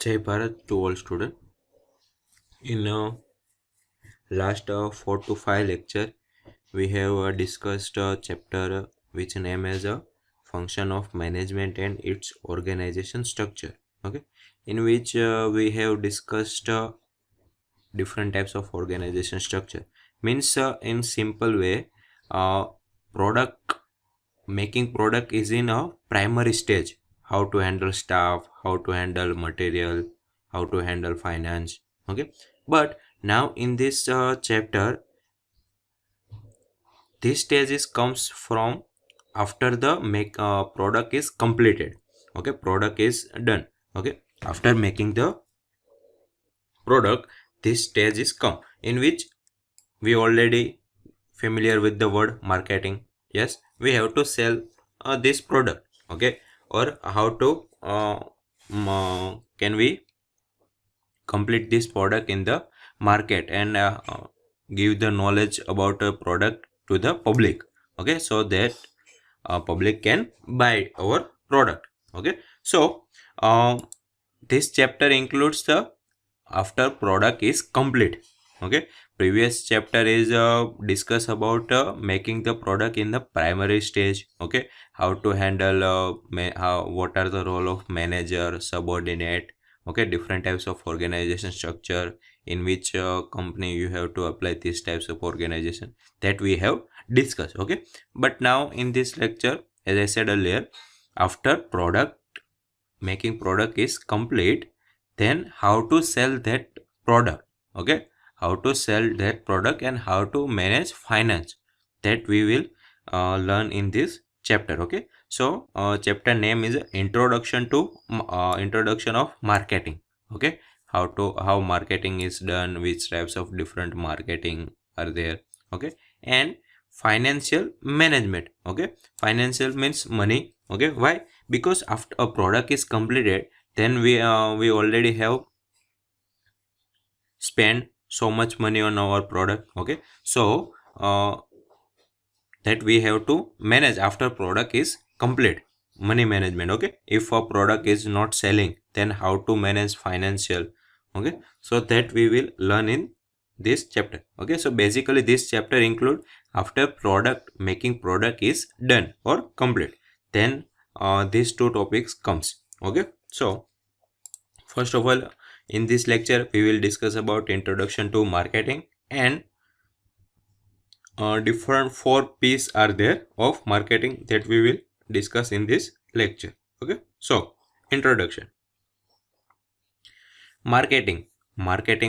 Jai Bharat to all students. In last 4 to 5 lecture, we have discussed a chapter which name as a function of management and its organization structure. Okay, in which we have discussed different types of organization structure. Means in simple way, uh, product making product is in a primary stage. How to handle staff, how to handle material, how to handle finance. Okay, but now in this chapter, this stage is comes from after the make product is completed. Okay, product is done. Okay, after making the product, this stage is come in which we already familiar with the word marketing. Yes, we have to sell this product. Okay, or how to can we complete this product in the market and give the knowledge about a product to the public. Okay, so that public can buy our product. Okay, so this chapter includes the after product is complete. Okay, previous chapter is discuss about making the product in the primary stage. Okay, how to handle how what are the role of manager, subordinate. Okay, different types of organization structure, in which company you have to apply these types of organization, that we have discussed. Okay, but now in this lecture, as I said earlier, after product making product is complete, then how to sell that product. Okay, how to sell that product and how to manage finance, that we will learn in this chapter. Okay, so chapter name is introduction to introduction of marketing. Okay, how marketing is done, which types of different marketing are there. Okay, and financial management. Okay, financial means money. Okay, why? Because after a product is completed, then we already have spent so much money on our product. Okay, so that we have to manage after product is complete, money management. Okay, if a product is not selling, then how to manage financial. Okay, so that we will learn in this chapter. Okay, so basically this chapter include after product making product is done or complete, then these two topics comes. Okay, so first of all, in this lecture we will discuss about introduction to marketing, and different 4 P's are there of marketing that we will discuss in this lecture. Okay, so introduction. Marketing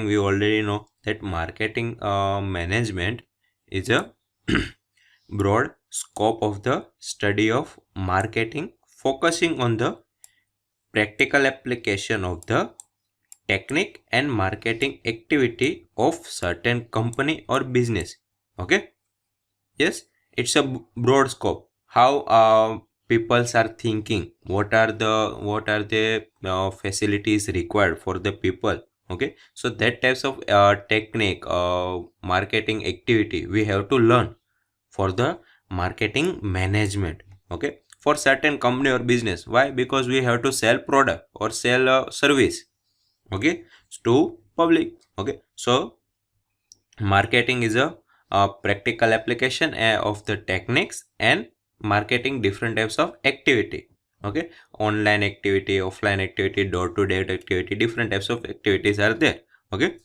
we already know that marketing management is a broad scope of the study of marketing, focusing on the practical application of the technique and marketing activity of certain company or business. Okay, yes, it's a broad scope. How peoples are thinking, what are the facilities required for the people. Okay, so that types of technique marketing activity we have to learn for the marketing management. Okay, for certain company or business. Why? Because we have to sell product or sell service. Okay, to public. Okay, so marketing is a practical application of the techniques and marketing different types of activity. Okay, online activity, offline activity, door to door activity, different types of activities are there. Okay,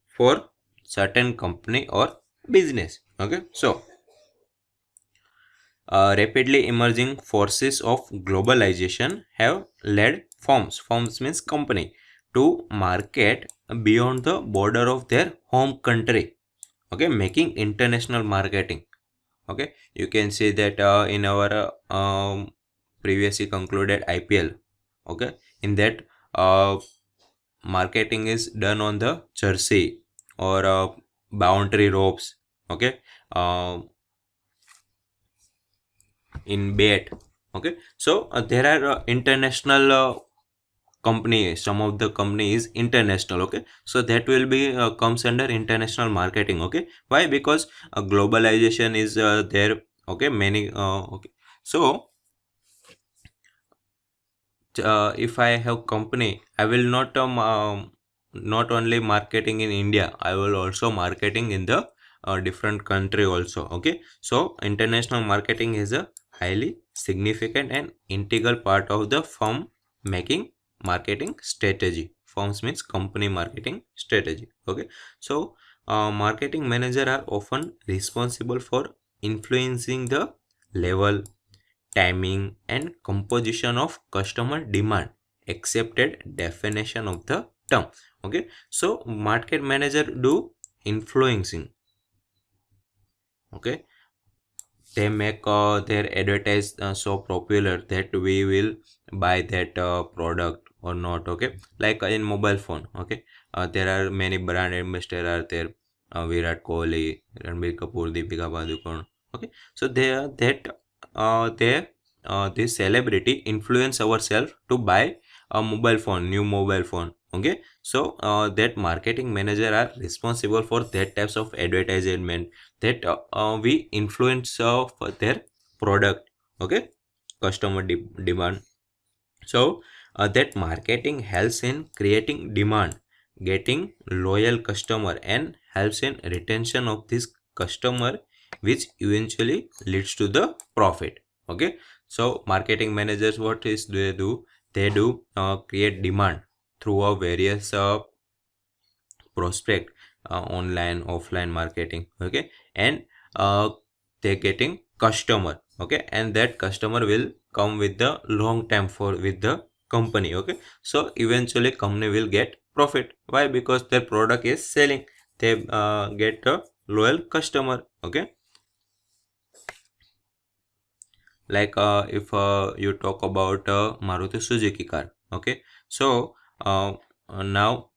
for certain company or business. Okay, so rapidly emerging forces of globalization have led firms means company, to market beyond the border of their home country. Okay, making international marketing. Okay, you can see that in our previously concluded IPL. Okay, in that marketing is done on the jersey or boundary ropes. Okay, in bat. Okay, so there are international company, some of the company is international. Okay, so that will be comes under international marketing. Okay, why? Because globalization is there. Okay, many okay, so if I have company, I will not only marketing in India, I will also marketing in the different country also. Okay, so international marketing is a highly significant and integral part of the firm making marketing strategy. Firms means company marketing strategy. Okay, so marketing manager are often responsible for influencing the level, timing, and composition of customer demand accepted definition of the term. Okay, so market manager do influencing. Okay, they make their advertise so popular that we will buy that product or not. Okay, like in mobile phone. Okay, there are many brand ambassadors are there, Virat Kohli, Ranbir Kapoor, Deepika Padukone. Okay, so they are that this celebrity influence ourselves to buy a mobile phone, new mobile phone. Okay, so that marketing manager are responsible for that types of advertisement, that we influence of their product. Okay, customer demand. So that marketing helps in creating demand, getting loyal customer, and helps in retention of this customer, which eventually leads to the profit. Okay, so marketing managers, what is they do? They do create demand through a various prospect, online offline marketing. Okay, and they're getting customer. Okay, and that customer will come with the long time for with the company. Okay, so eventually company will get profit. Why? Because their product is selling, they get a loyal customer. Okay, like if you talk about Maruti Suzuki car. Okay, so now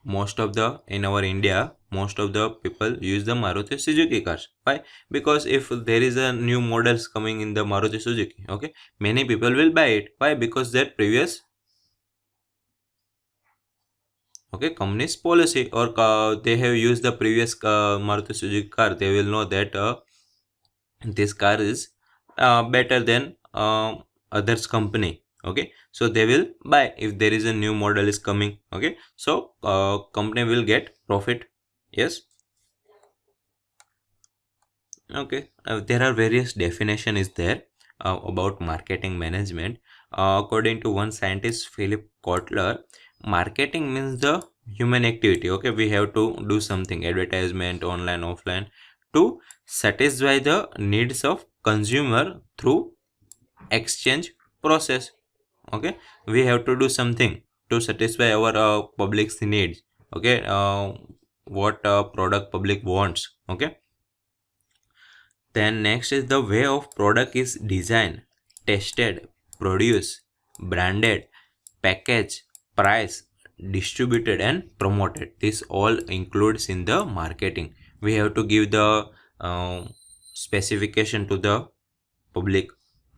most of the in our India, most of the people use the Maruti Suzuki cars. Why? Because if there is a new models coming in the Maruti Suzuki, okay, many people will buy it. Why? Because their previous, okay, company's policy, or they have used the previous Maruti Suzuki car, they will know that this car is better than others company. Okay, so they will buy if there is a new model is coming. Okay, so company will get profit. Yes. Okay, there are various definition is there about marketing management. According to one scientist, Philip Kotler, marketing means the human activity. Okay, we have to do something, advertisement, online, offline, to satisfy the needs of consumer through exchange process. Okay, we have to do something to satisfy our public's needs. Okay, what product public wants. Okay, then next is the way of product is designed, tested, produced, branded, packaged, priced, distributed, and promoted. This all includes in the marketing. We have to give the specification to the public,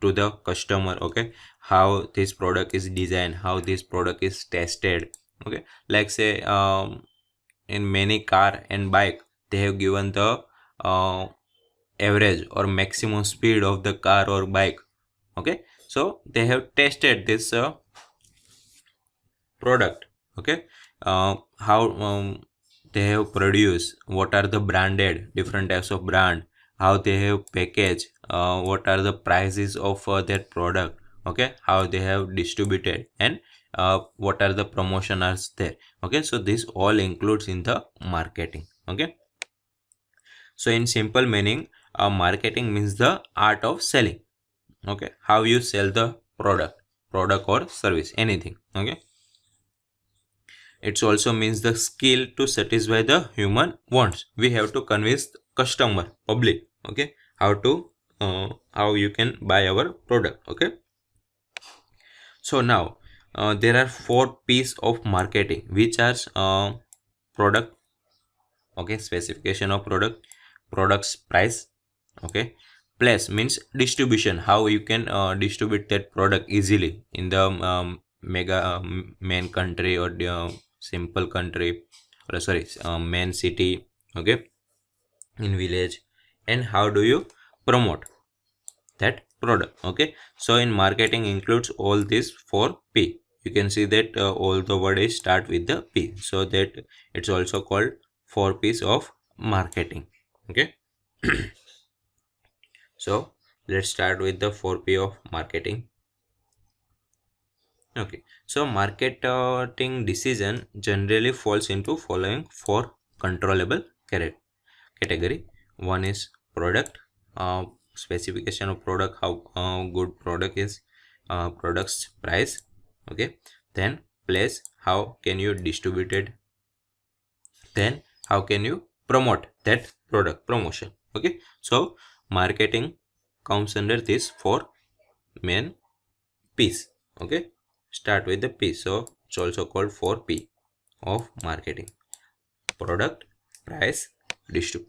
to the customer. Okay, how this product is designed, how this product is tested. Okay, like say in many car and bike, they have given the uh, average or maximum speed of the car or bike. Okay, so they have tested this product. Okay, how they have produced, what are the branded, different types of brand, how they have packaged, what are the prices of their product. Okay, how they have distributed, and what are the promotion are there. Okay, so this all includes in the marketing. Okay, so in simple meaning, marketing means the art of selling. Okay, how you sell the product or service, anything. Okay, it also means the skill to satisfy the human wants. We have to convince customer, public. Okay, how you can buy our product. Okay, so now there are four P's of marketing, which are product. Okay, specification of product, product's price. Okay, place means distribution, how you can distribute that product easily in the mega main country, or the simple country, or sorry, main city. Okay, in village. And how do you promote that product. Okay, so in marketing includes all these 4P. You can see that all the word is start with the P, so that it's also called 4Ps of marketing. Okay. So let's start with the 4P of marketing. Okay, so marketing decision generally falls into following four controllable category. One is product, specification of product, how good product is, product's price. Okay, then place, how can you distribute it, then how can you promote that product, promotion. Okay, so marketing comes under this four main P's. Okay, start with the P, so it's also called 4P of marketing: product, price,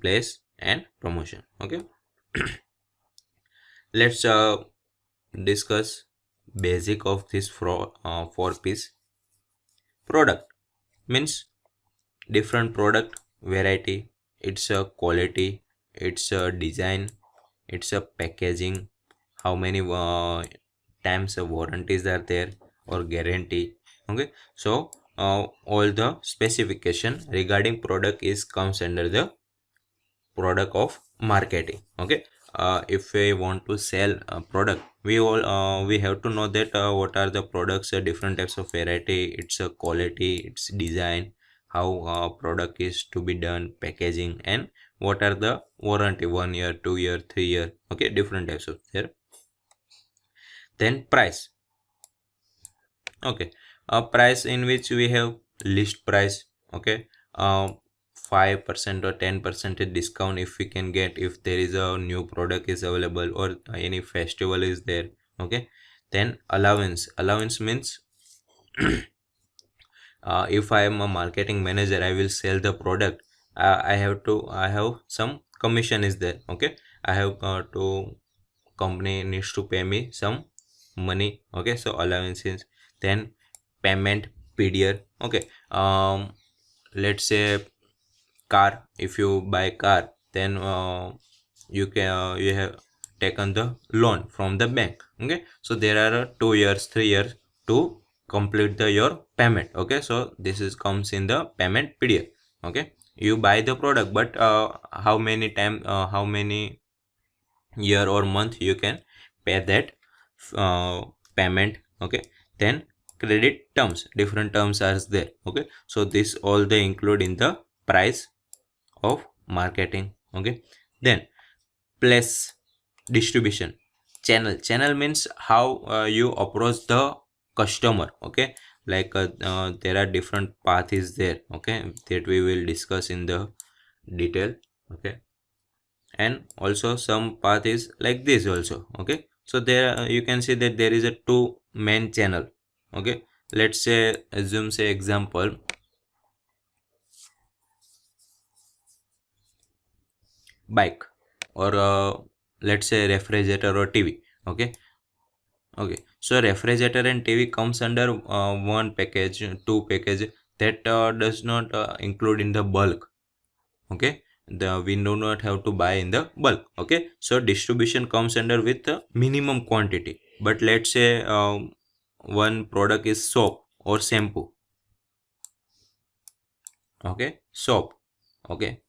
place, and promotion. Okay, let's discuss basic of this four P's. Product means different product variety, it's a quality, it's a design, it's a packaging, how many times warranties are there or guarantee. Okay, so all the specification regarding product is comes under the product of marketing. Okay, if we want to sell a product, we have to know that what are the products, different types of variety, its quality, its design, how product is to be done, packaging, and what are the warranty, 1 year, 2 year, 3 year. Okay, different types of there. Then price. Okay, a price in which we have list price. Okay, 5% or 10% discount if we can get, if there is a new product is available or any festival is there. Okay, then allowance means if I am a marketing manager, I will sell the product, I have some commission is there. Okay, I have to, company needs to pay me some money. Okay, so allowances. Then payment period. Okay, let's say car, if you buy car, then you have taken the loan from the bank. Okay, so there are 2 years, 3 years to complete your payment. Okay, so this is comes in the payment period. Okay, you buy the product, but how many year or month you can pay that payment. Okay, then credit terms, different terms are there. Okay, so this all they include in the price of marketing. Okay, then place, distribution, channel means how you approach the customer. Okay, like there are different paths there. Okay, that we will discuss in the detail. Okay, and also some path is like this also. Okay, so there you can see that there is a two main channel. Okay, let's say assume say example bike, or let's say refrigerator or TV. Okay, okay, so refrigerator and TV comes under one package, two package, that does not include in the bulk. Okay, the we do not have to buy in the bulk. Okay, so distribution comes under with the minimum quantity. But let's say one product is soap or shampoo. Okay, soap. Okay,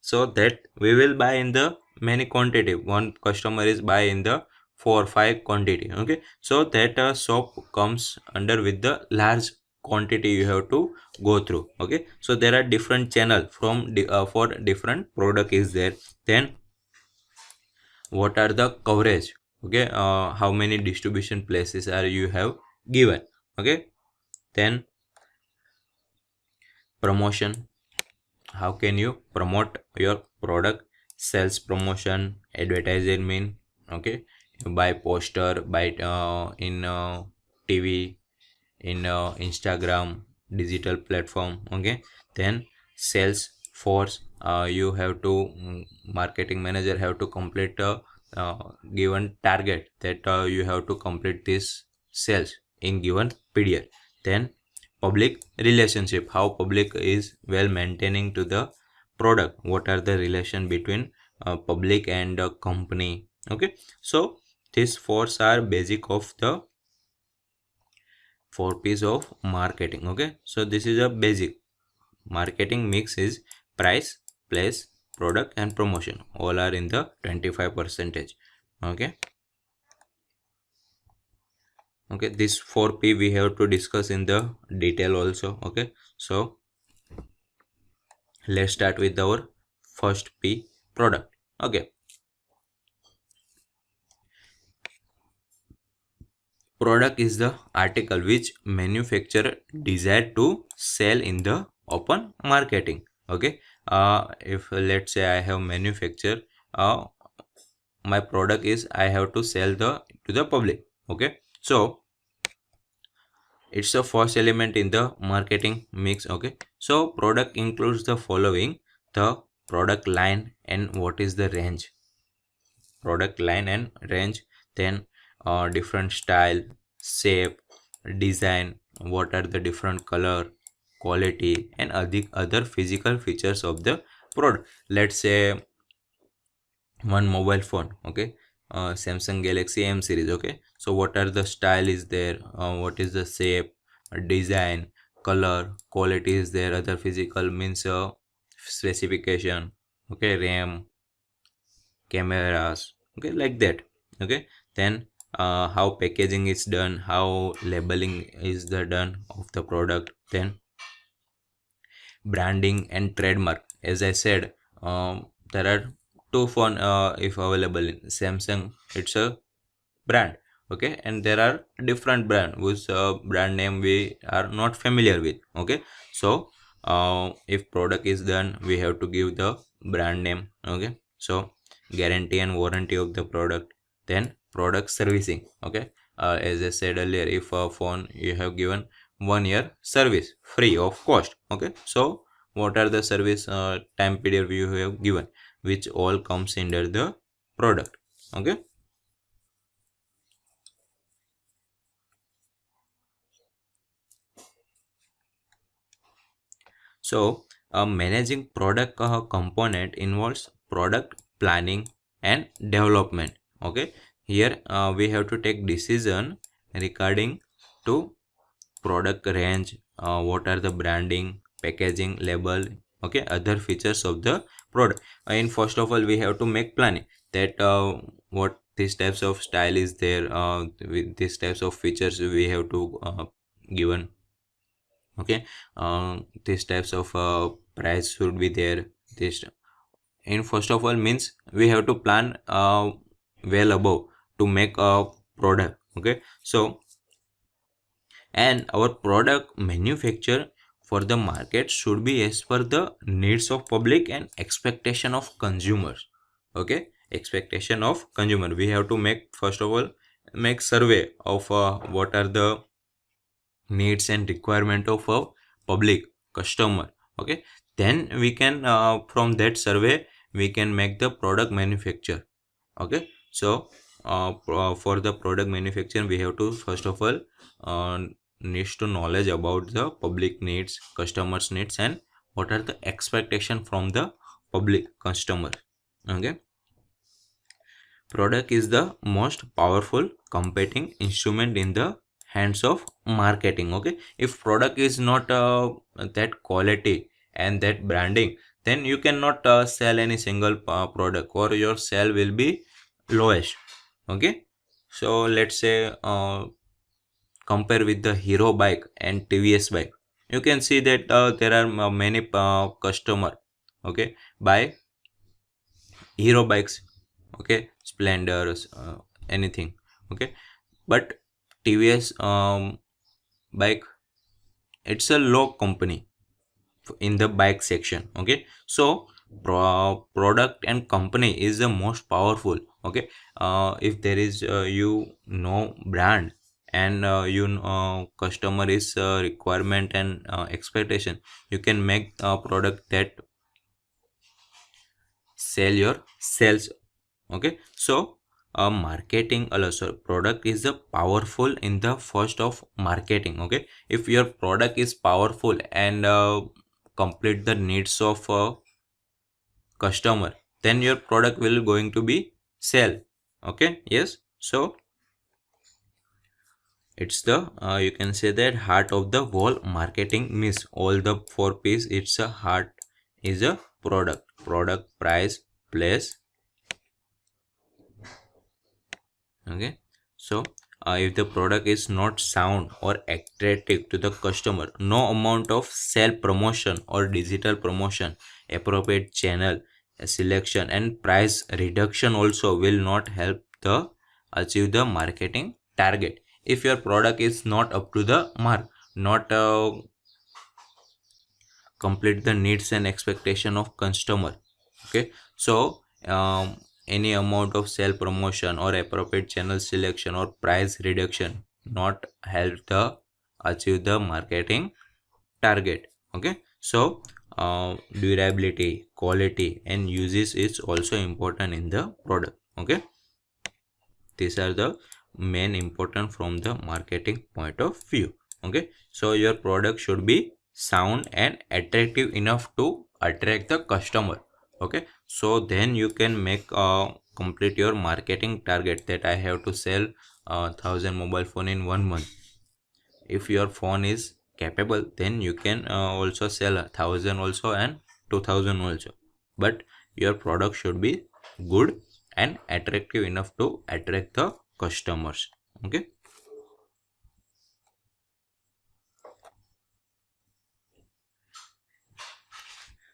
so that we will buy in the many quantity, one customer is buy in the 4 5 quantity. Okay, so that soap comes under with the large quantity you have to go through. Okay, so there are different channel from for different product is there. Then what are the coverage? Okay, how many distribution places are you have given. Okay, then promotion, how can you promote your product, sales promotion, advertisement. Okay, by poster, by in TV, in Instagram, digital platform. Okay, then sales force, you have to, marketing manager have to complete a given target, that you have to complete this sales in given period. Then public relationship, how public is well maintaining to the product, what are the relation between public and company. Okay, so these four are basic of the four P's of marketing. Okay, so this is a basic marketing mix is price, place, product and promotion. All are in the 25 percentage. Okay. Okay, this 4P we have to discuss in the detail also. Okay, so let's start with our first P, product. Okay, product is the article which manufacturer desire to sell in the open marketing. Okay, if let's say I have manufacture, my product is I have to sell the to the public. Okay, so it's the first element in the marketing mix. Okay, so product includes the following: the product line and what is the range, product line and range, then different style, shape, design, what are the different color, quality and other physical features of the product. Let's say one mobile phone. Okay, Samsung Galaxy M series. Okay, so what are the style is there, what is the shape, design, color, quality is there, other physical means specification. Okay, RAM, cameras. Okay, like that. Okay, then how packaging is done, how labeling is the done of the product, then branding and trademark. As I said, there are two phone if available in Samsung, it's a brand. Okay, and there are different brand whose brand name we are not familiar with. Okay, so if product is done, we have to give the brand name. Okay, so guarantee and warranty of the product, then product servicing. Okay, as I said earlier, if a phone you have given 1 year service free of cost. Okay, so what are the service time period you have given, which all comes under the product. Okay, so managing product component involves product planning and development. Okay, here we have to take decision regarding to product range, what are the branding, packaging, label. Okay, other features of the product. And first of all we have to make planning that what these types of style is there, with these types of features we have to given. Okay, these types of price should be there. This in first of all means we have to plan well above to make a product. Okay, so and our product manufacture for the market should be as per the needs of public and expectation of consumers. Okay, expectation of consumer, we have to make first of all make survey of what are the needs and requirement of a public customer. Okay, then we can from that survey we can make the product manufacture. Okay, so for the product manufacture we have to first of all uh, needs to knowledge about the public needs, customers needs and what are the expectation from the public customer. Okay, product is the most powerful competing instrument in the hands of marketing. Okay, if product is not that quality and that branding, then you cannot sell any single product or your sale will be lowest. Okay, so let's say compare with the Hero bike and TVS bike, you can see that there are many customer. Okay, buy Hero bikes. Okay, Splendors, anything. Okay, but TVS bike, it's a low company in the bike section. Okay, so product and company is the most powerful. Okay, if there is you know brand and customer is requirement and expectation, you can make a product that sell your sales. Okay, so marketing also product is the powerful in the first of marketing. Okay, if your product is powerful and complete the needs of customer, then your product will going to be sell. Okay, yes, So it's the you can say that heart of the whole marketing means all the four piece. It's a heart is a product, price, place. Okay, so if the product is not sound or attractive to the customer, no amount of self promotion or digital promotion, appropriate channel selection and price reduction also will not help the achieve the marketing target. If your product is not up to the mark, not complete the needs and expectation of customer. Okay, so any amount of sale promotion or appropriate channel selection or price reduction not help the achieve the marketing target. Okay, so durability, quality and uses is also important in the product. Okay, these are the main important from the marketing point of view. Okay, so your product should be sound and attractive enough to attract the customer. Okay, so then you can make complete your marketing target that I have to sell 1,000 mobile phone in 1 month. If your phone is capable, then you can also sell 1,000 also and 2,000 also, but your product should be good and attractive enough to attract the customers. Okay,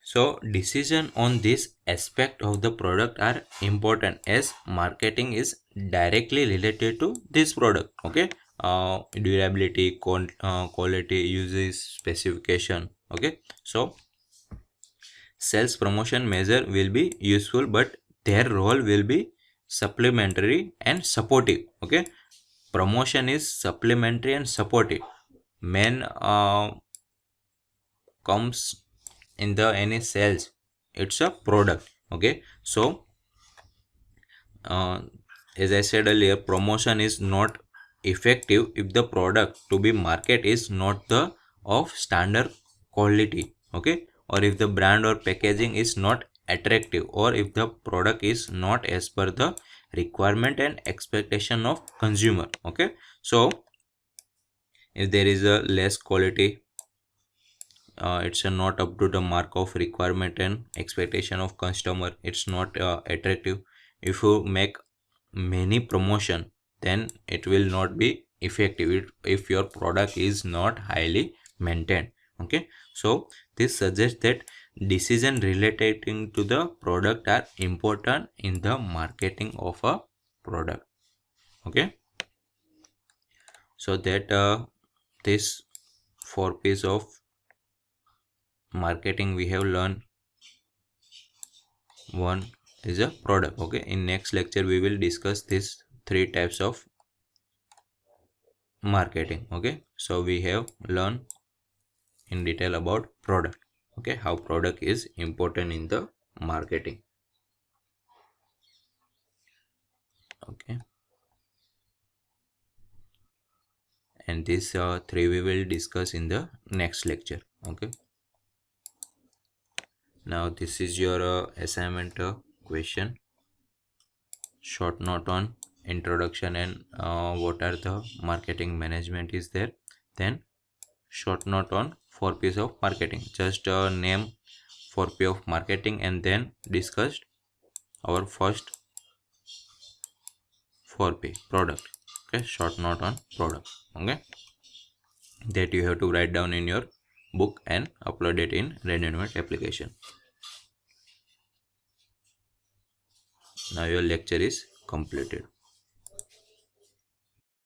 so decision on this aspect of the product are important as marketing is directly related to this product. Okay, durability, quality, uses, specification. Okay, so sales promotion measure will be useful, but their role will be supplementary and supportive. Okay, promotion is supplementary and supportive. Main comes in the any sales, it's a product. Okay, so uh, as I said earlier, promotion is not effective if the product to be market is not the of standard quality. Okay, or if the brand or packaging is not attractive, or if the product is not as per the requirement and expectation of consumer. Okay, so if there is a less quality, it's not up to the mark of requirement and expectation of customer, it's not attractive. If you make many promotion, then it will not be effective if your product is not highly maintained. Okay, so this suggests that decision relating to the product are important in the marketing of a product. Okay, so that this four piece of marketing we have learned. One is a product. Okay, in next lecture we will discuss these three types of marketing. Okay, so we have learned in detail about product. Okay, how product is important in the marketing. Okay, and these three we will discuss in the next lecture. Okay, now this is your assignment question. Short note on introduction and what are the marketing management is there. Then short note on 4P's of marketing. Just name 4P of marketing and then discussed our first 4P product. Okay, short note on product. Okay, that you have to write down in your book and upload it in Rednote application. Now your lecture is completed.